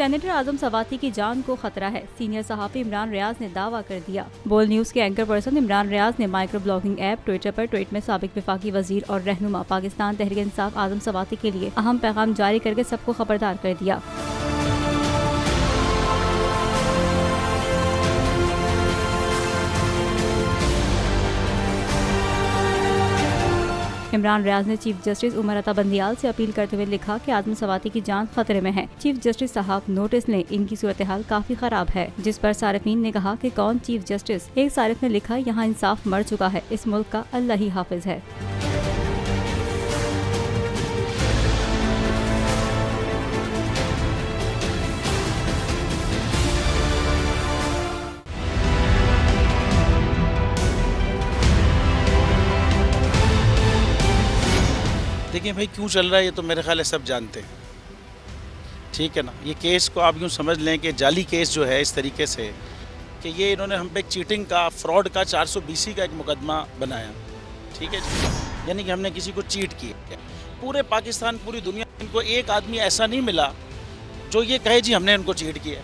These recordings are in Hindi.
सेनेटर आजम सवाती की जान को खतरा है, सीनियर सहाफ़ी इमरान रियाज ने दावा कर दिया। बोल न्यूज के एंकर पर्सन इमरान रियाज ने माइक्रो ब्लॉगिंग ऐप ट्विटर पर ट्वीट में साबिक वफाकी वजीर और रहनुमा पाकिस्तान तहरीक इंसाफ आजम सवाती के लिए अहम पैगाम जारी करके सबको खबरदार कर दिया। इमरान रियाज ने चीफ जस्टिस उमर अता बंदियाल से अपील करते हुए लिखा कि आजम सवाती की जान खतरे में है। चीफ जस्टिस साहब नोटिस लें, इनकी सूरत हाल काफी खराब है। जिस पर सारिफीन ने कहा कि कौन चीफ जस्टिस। एक सारिफ ने लिखा, यहाँ इंसाफ मर चुका है, इस मुल्क का अल्लाह ही हाफिज है। देखिए भाई, क्यों चल रहा है ये तो मेरे ख्याल है सब जानते हैं, ठीक है ना। ये केस को आप यूँ समझ लें कि जाली केस जो है इस तरीके से कि ये इन्होंने हम पे चीटिंग का, फ्रॉड का 420 का एक मुकदमा बनाया, ठीक है जी। यानी कि हमने किसी को चीट किया। पूरे पाकिस्तान, पूरी दुनिया, इनको एक आदमी ऐसा नहीं मिला जो ये कहे जी हमने इनको चीट किया।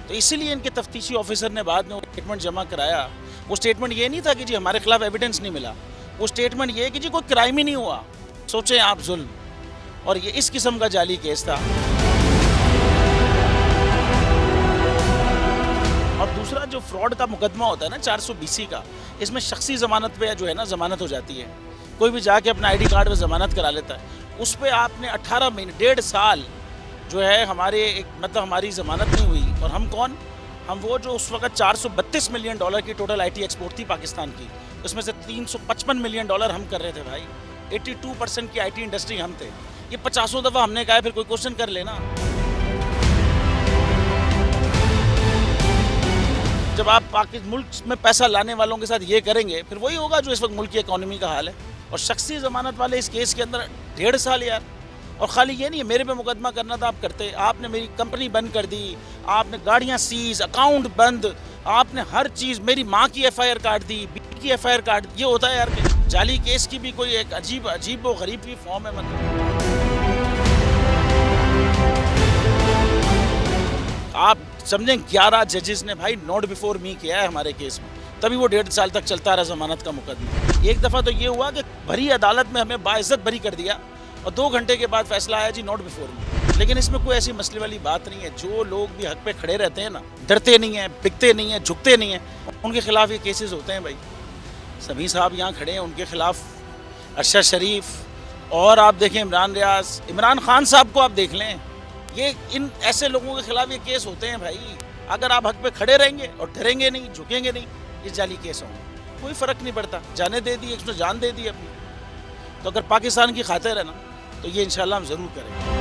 तो इसीलिए इनके तफ्तीशी ऑफिसर ने बाद में वो स्टेटमेंट जमा कराया। वो स्टेटमेंट ये नहीं था कि जी हमारे खिलाफ एविडेंस नहीं मिला, वो स्टेटमेंट ये कि जी कोई क्राइम ही नहीं हुआ। सोचें आप, जुल्म। और ये इस किस्म का जाली केस था। और दूसरा जो फ्रॉड का मुकदमा होता है ना 420 का, इसमें शख्सी ज़मानत पे जो है ना ज़मानत हो जाती है। कोई भी जाके अपना आईडी कार्ड पे ज़मानत करा लेता है। उस पर आपने 18 महीने, 1.5 साल जो है हमारे मतलब हमारी ज़मानत नहीं हुई। और हम कौन? हम वो जो उस वक्त $432 मिलियन की टोटल IT एक्सपोर्ट थी पाकिस्तान की, उसमें से $355 मिलियन हम कर रहे थे भाई। 82% की IT इंडस्ट्री हम थे। ये 50 दफ़ा हमने कहा, फिर कोई क्वेश्चन कर लेना। जब आप पाकिस्तान मुल्क में पैसा लाने वालों के साथ ये करेंगे, फिर वही होगा जो इस वक्त मुल्क की इकॉनमी का हाल है। और शख्सी ज़मानत वाले इस केस के अंदर 1.5 साल यार। और खाली ये नहीं है, मेरे पे मुकदमा करना था, आप करते। आपने मेरी कंपनी बंद कर दी, आपने गाड़ियाँ सीज, अकाउंट बंद, आपने हर चीज़, मेरी माँ की FIR काट दी, बीवी की FIR काट दी। ये होता है यार। जाली केस की भी कोई एक अजीब व गरीब की फॉर्म है। मतलब आप समझें 11 जजेस ने भाई नॉट बिफोर मी किया है हमारे केस में, तभी वो 1.5 साल तक चलता रहा ज़मानत का मुकदमा। एक दफ़ा तो ये हुआ कि भरी अदालत में हमें बाइज्जत बरी कर दिया और 2 घंटे के बाद फैसला आया जी नॉट बिफोर मी। लेकिन इसमें कोई ऐसी मसले वाली बात नहीं है। जो लोग भी हक पे खड़े रहते हैं ना, डरते नहीं हैं, बिकते नहीं हैं, झुकते नहीं हैं, उनके खिलाफ ये केसेस होते हैं भाई। सभी साहब यहाँ खड़े हैं, उनके खिलाफ अरशद शरीफ और आप देखें इमरान रियाज, इमरान खान साहब को आप देख लें। ये इन ऐसे लोगों के खिलाफ ये केस होते हैं भाई। अगर आप हक पे खड़े रहेंगे और डरेंगे नहीं, झुकेंगे नहीं, ये जाली केस होंगे, कोई फ़र्क नहीं पड़ता। जाने दे दी, उसने जान दे दी अपनी। तो अगर पाकिस्तान की खातिर है ना, तो ये इंशाल्लाह हम ज़रूर करेंगे।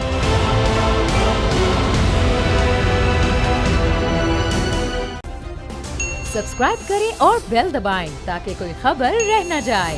सब्सक्राइब करें और बेल दबाएं ताकि कोई खबर रह न जाए।